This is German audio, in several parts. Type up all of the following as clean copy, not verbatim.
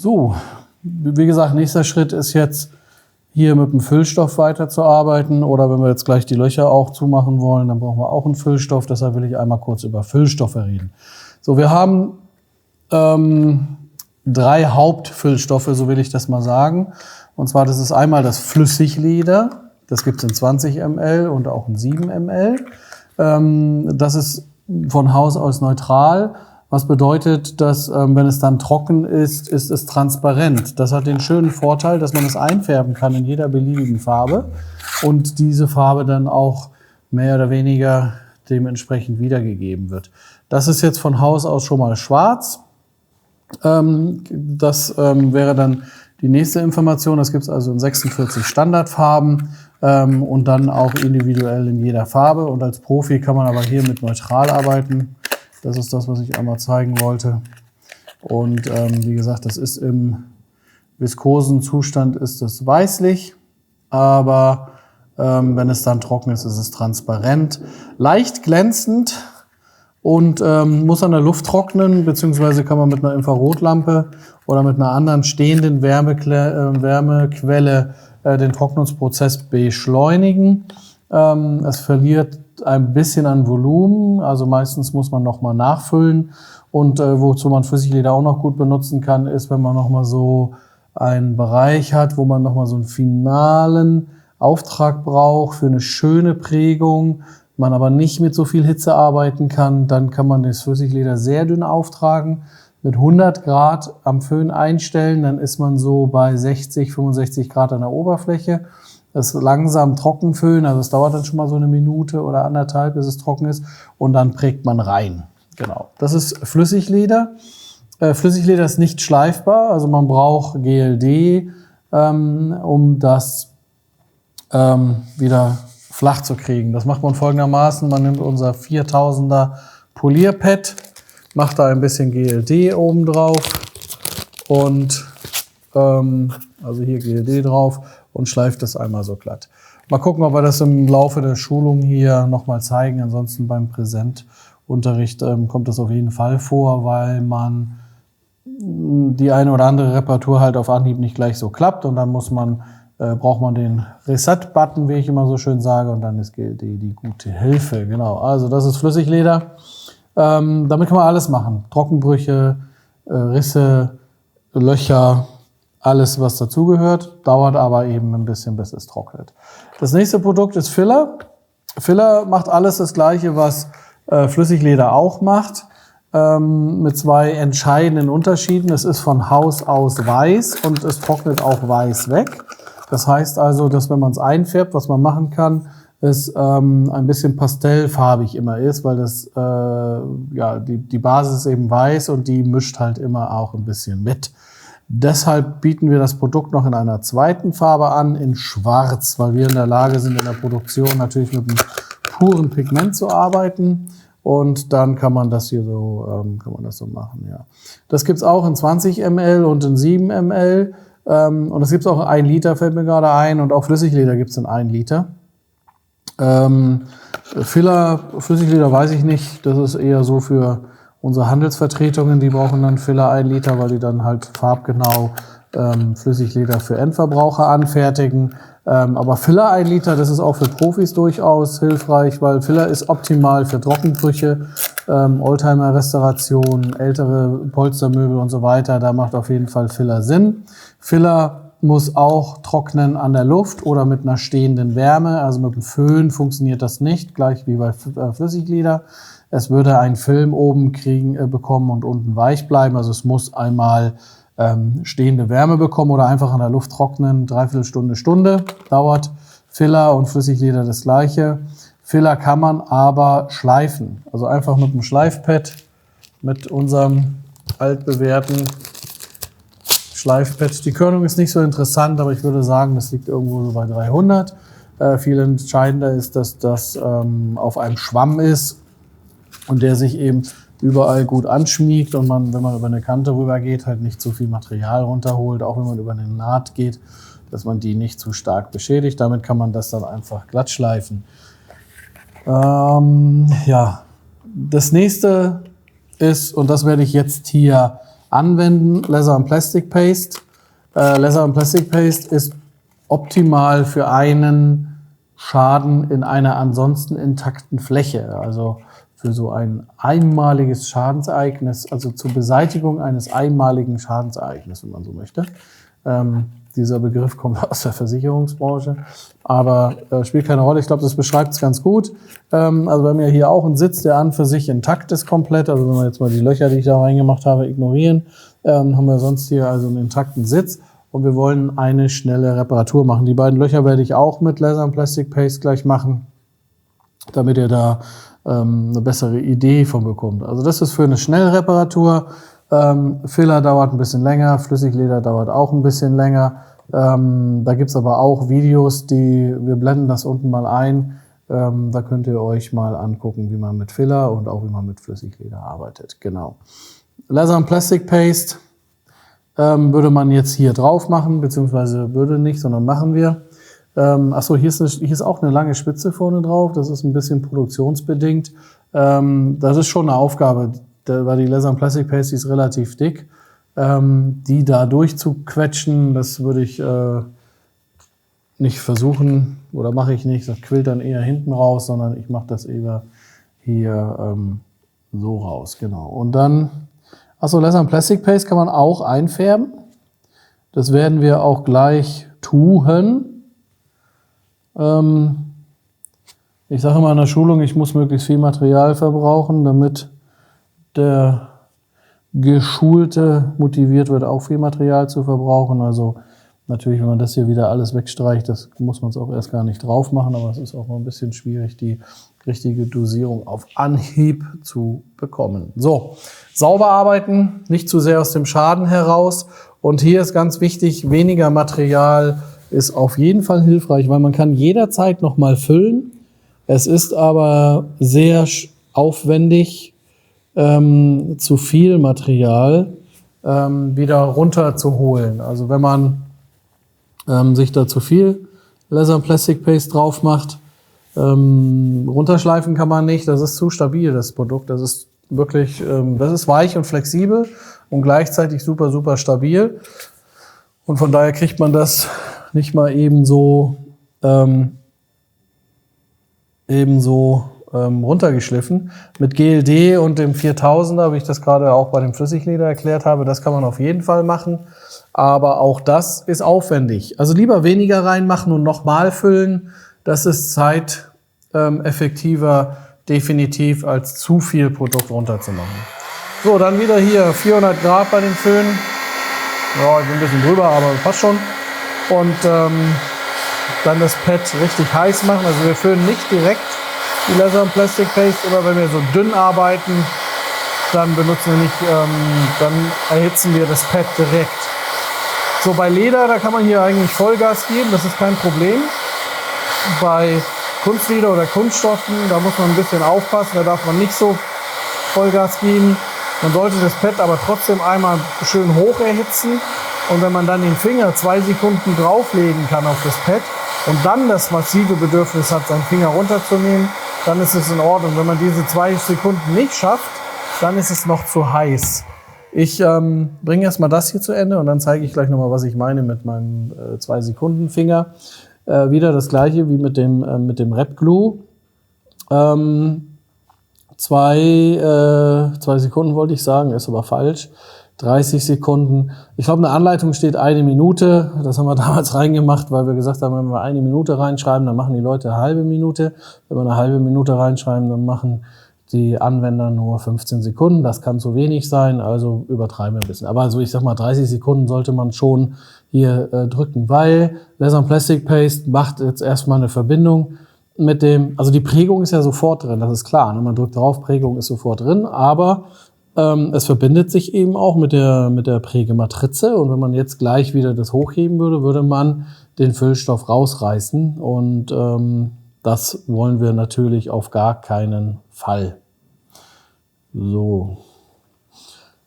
So, wie gesagt, nächster Schritt ist jetzt hier mit dem Füllstoff weiterzuarbeiten, oder wenn wir jetzt gleich die Löcher auch zumachen wollen, dann brauchen wir auch einen Füllstoff. Deshalb will ich einmal kurz über Füllstoffe reden. So, wir haben 3 Hauptfüllstoffe, so will ich das mal sagen. Und zwar, das ist einmal das Flüssigleder, das gibt es in 20 ml und auch in 7 ml. Das ist von Haus aus neutral. Was bedeutet, dass wenn es dann trocken ist, ist es transparent. Das hat den schönen Vorteil, dass man es einfärben kann in jeder beliebigen Farbe und diese Farbe dann auch mehr oder weniger dementsprechend wiedergegeben wird. Das ist jetzt von Haus aus schon mal schwarz. Das wäre dann die nächste Information. Das gibt es also in 46 Standardfarben und dann auch individuell in jeder Farbe. Und als Profi kann man aber hier mit neutral arbeiten. Das ist das, was ich einmal zeigen wollte. Und wie gesagt, das ist im viskosen Zustand ist es weißlich, aber wenn es dann trocken ist, ist es transparent, leicht glänzend und muss an der Luft trocknen, beziehungsweise kann man mit einer Infrarotlampe oder mit einer anderen stehenden Wärmequelle den Trocknungsprozess beschleunigen. Es verliert ein bisschen an Volumen, also meistens muss man nochmal nachfüllen. Und wozu man Flüssigleder auch noch gut benutzen kann, ist, wenn man nochmal so einen Bereich hat, wo man nochmal so einen finalen Auftrag braucht für eine schöne Prägung, man aber nicht mit so viel Hitze arbeiten kann, dann kann man das Flüssigleder sehr dünn auftragen, mit 100 Grad am Föhn einstellen, dann ist man so bei 60, 65 Grad an der Oberfläche. Das langsam trocken föhnen, also es dauert dann schon mal so eine Minute oder anderthalb, bis es trocken ist, und dann prägt man rein. Genau. Das ist Flüssigleder. Flüssigleder ist nicht schleifbar, also man braucht GLD, um das wieder flach zu kriegen. Das macht man folgendermaßen: Man nimmt unser 4000er Polierpad, macht da ein bisschen GLD oben drauf und also hier GLD drauf und schleift das einmal so glatt. Mal gucken, ob wir das im Laufe der Schulung hier nochmal zeigen. Ansonsten beim Präsentunterricht kommt das auf jeden Fall vor, weil man die eine oder andere Reparatur halt auf Anhieb nicht gleich so klappt und dann braucht man den Reset-Button, wie ich immer so schön sage, und dann ist GLD die gute Hilfe. Genau, also das ist Flüssigleder. Damit kann man alles machen. Trockenbrüche, Risse, Löcher, alles, was dazugehört, dauert aber eben ein bisschen, bis es trocknet. Das nächste Produkt ist Filler. Filler macht alles das Gleiche, was Flüssigleder auch macht, mit 2 entscheidenden Unterschieden. Es ist von Haus aus weiß und es trocknet auch weiß weg. Das heißt also, dass wenn man es einfärbt, was man machen kann, es ein bisschen pastellfarbig immer ist, weil das die Basis ist eben weiß und die mischt halt immer auch ein bisschen mit. Deshalb bieten wir das Produkt noch in einer zweiten Farbe an, in Schwarz, weil wir in der Lage sind, in der Produktion natürlich mit einem puren Pigment zu arbeiten. Und dann kann man das hier so, machen, ja. Das gibt's auch in 20 ml und in 7 ml. Und das gibt's auch in 1 Liter, fällt mir gerade ein. Und auch Flüssigleder gibt's in 1 Liter. Flüssigleder weiß ich nicht. Das ist eher so für unsere Handelsvertretungen, die brauchen dann Filler 1 Liter, weil die dann halt farbgenau Flüssigleder für Endverbraucher anfertigen. Aber Filler 1 Liter, das ist auch für Profis durchaus hilfreich, weil Filler ist optimal für Trockenbrüche, Oldtimer-Restauration, ältere Polstermöbel und so weiter. Da macht auf jeden Fall Filler Sinn. Filler muss auch trocknen an der Luft oder mit einer stehenden Wärme. Also mit dem Föhn funktioniert das nicht, gleich wie bei Flüssigleder. Es würde einen Film oben bekommen und unten weich bleiben. Also es muss einmal stehende Wärme bekommen oder einfach an der Luft trocknen. 3/4 Stunde dauert. Filler und Flüssigleder das gleiche. Filler kann man aber schleifen. Also einfach mit dem Schleifpad, mit unserem altbewährten Schleifpad. Die Körnung ist nicht so interessant, aber ich würde sagen, das liegt irgendwo so bei 300. Viel entscheidender ist, dass das auf einem Schwamm ist und der sich eben überall gut anschmiegt und man, wenn man über eine Kante rüber geht, halt nicht zu viel Material runterholt, auch wenn man über eine Naht geht, dass man die nicht zu stark beschädigt. Damit kann man das dann einfach glatt schleifen. Ja, das nächste ist, und das werde ich jetzt hier anwenden. Leather and Plastic Paste. Leather and Plastic Paste ist optimal für einen Schaden in einer ansonsten intakten Fläche. Also für so ein einmaliges Schadensereignis, also zur Beseitigung eines einmaligen Schadensereignisses, wenn man so möchte. Dieser Begriff kommt aus der Versicherungsbranche, aber spielt keine Rolle. Ich glaube, das beschreibt es ganz gut. Also wir haben ja hier auch einen Sitz, der an für sich intakt ist komplett. Also wenn wir jetzt mal die Löcher, die ich da reingemacht habe, ignorieren, haben wir sonst hier also einen intakten Sitz. Und wir wollen eine schnelle Reparatur machen. Die beiden Löcher werde ich auch mit Leather and Plastic Paste gleich machen, damit ihr da eine bessere Idee von bekommt. Also das ist für eine Schnellreparatur. Filler dauert ein bisschen länger, Flüssigleder dauert auch ein bisschen länger. Da gibt's aber auch Videos, wir blenden das unten mal ein. Da könnt ihr euch mal angucken, wie man mit Filler und auch wie man mit Flüssigleder arbeitet. Genau. Leather and Plastic Paste würde man jetzt hier drauf machen, beziehungsweise würde nicht, sondern machen wir. Achso, hier ist auch eine lange Spitze vorne drauf. Das ist ein bisschen produktionsbedingt. Das ist schon eine Aufgabe, weil die Leather and Plastic Paste ist relativ dick. Die da durchzuquetschen, das würde ich nicht versuchen oder mache ich nicht. Das quillt dann eher hinten raus, sondern ich mache das eher hier so raus. Genau. Und dann, achso, Leather and Plastic Paste kann man auch einfärben. Das werden wir auch gleich tun. Ich sage immer in der Schulung, ich muss möglichst viel Material verbrauchen, damit der Geschulte motiviert wird, auch viel Material zu verbrauchen. Also natürlich, wenn man das hier wieder alles wegstreicht, das muss man es auch erst gar nicht drauf machen, aber es ist auch mal ein bisschen schwierig, die richtige Dosierung auf Anhieb zu bekommen. So, sauber arbeiten, nicht zu sehr aus dem Schaden heraus. Und hier ist ganz wichtig, weniger Material ist auf jeden Fall hilfreich, weil man kann jederzeit nochmal füllen. Es ist aber sehr aufwendig, zu viel Material wieder runterzuholen. Also wenn man sich da zu viel Leather and Plastic Paste drauf macht, runterschleifen kann man nicht. Das ist zu stabil, das Produkt. Das ist wirklich, das ist weich und flexibel und gleichzeitig super, super stabil. Und von daher kriegt man das nicht mal ebenso runtergeschliffen. Mit GLD und dem 4000er, wie ich das gerade auch bei dem Flüssigleder erklärt habe, das kann man auf jeden Fall machen. Aber auch das ist aufwendig. Also lieber weniger reinmachen und nochmal füllen. Das ist zeiteffektiver definitiv, als zu viel Produkt runterzumachen. So, dann wieder hier 400 Grad bei den Föhnen. Ja, ich bin ein bisschen drüber, aber passt schon. Und dann das Pad richtig heiß machen. Also wir föhnen nicht direkt die Leather and Plastic Paste, oder wenn wir so dünn arbeiten, dann benutzen wir nicht, dann erhitzen wir das Pad direkt. So, bei Leder, da kann man hier eigentlich Vollgas geben, das ist kein Problem. Bei Kunstleder oder Kunststoffen, da muss man ein bisschen aufpassen, da darf man nicht so Vollgas geben. Man sollte das Pad aber trotzdem einmal schön hoch erhitzen, und wenn man dann den Finger 2 Sekunden drauflegen kann auf das Pad und dann das massive Bedürfnis hat, seinen Finger runterzunehmen, dann ist es in Ordnung. Wenn man diese 2 Sekunden nicht schafft, dann ist es noch zu heiß. Ich bringe erstmal das hier zu Ende und dann zeige ich gleich nochmal, was ich meine mit meinem 2 Sekunden Finger. Wieder das gleiche wie mit dem Red Glue. 2 Sekunden wollte ich sagen, ist aber falsch. 30 Sekunden. Ich glaube, eine Anleitung steht 1 Minute. Das haben wir damals reingemacht, weil wir gesagt haben, wenn wir 1 Minute reinschreiben, dann machen die Leute eine halbe Minute. Wenn wir eine halbe Minute reinschreiben, dann machen die Anwender nur 15 Sekunden. Das kann zu wenig sein, also übertreiben wir ein bisschen. Aber so, ich sag mal, 30 Sekunden sollte man schon hier drücken, weil Leather and Plastic Paste macht jetzt erstmal eine Verbindung mit dem, also die Prägung ist ja sofort drin, das ist klar. Ne? Man drückt drauf, Prägung ist sofort drin, aber es verbindet sich eben auch mit der Prägematrize, und wenn man jetzt gleich wieder das hochheben würde, würde man den Füllstoff rausreißen, und das wollen wir natürlich auf gar keinen Fall. So.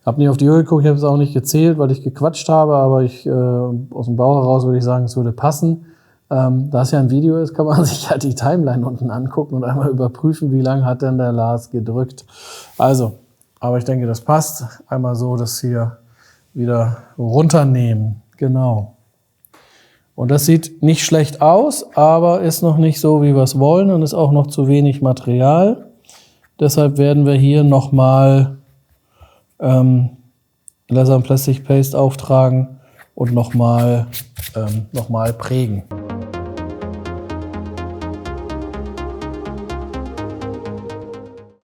Ich habe nicht auf die Uhr geguckt, ich habe es auch nicht gezählt, weil ich gequatscht habe, aber aus dem Bauch heraus würde ich sagen, es würde passen. Da es ja ein Video ist, kann man sich ja die Timeline unten angucken und einmal überprüfen, wie lange hat denn der Lars gedrückt. Also, aber ich denke, das passt. Einmal so, dass hier wieder runternehmen. Genau. Und das sieht nicht schlecht aus, aber ist noch nicht so, wie wir es wollen und ist auch noch zu wenig Material. Deshalb werden wir hier nochmal Laser- und Plastic Paste auftragen und nochmal prägen.